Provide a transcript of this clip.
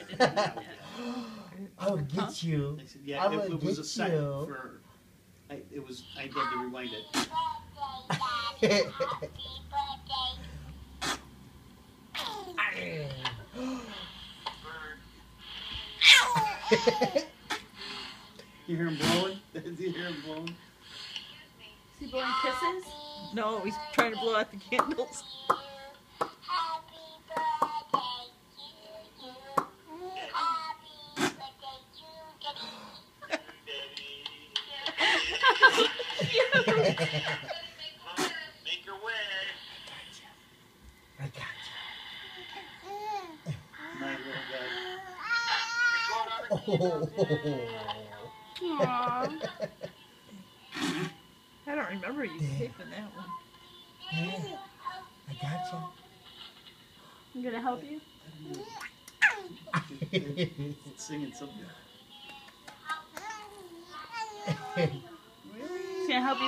didn't know that yet. I will get you. I said, yeah, I will it was a get set you. for. I had to rewind it. You hear him blowing? Did you hear him blowing? Is he blowing kisses? No, he's trying to blow out the candles. Make your way. I got My little guy. you. Aww. I don't remember you taping that one. Yeah, I got I'm gonna help you? It's singing something. Can I help you?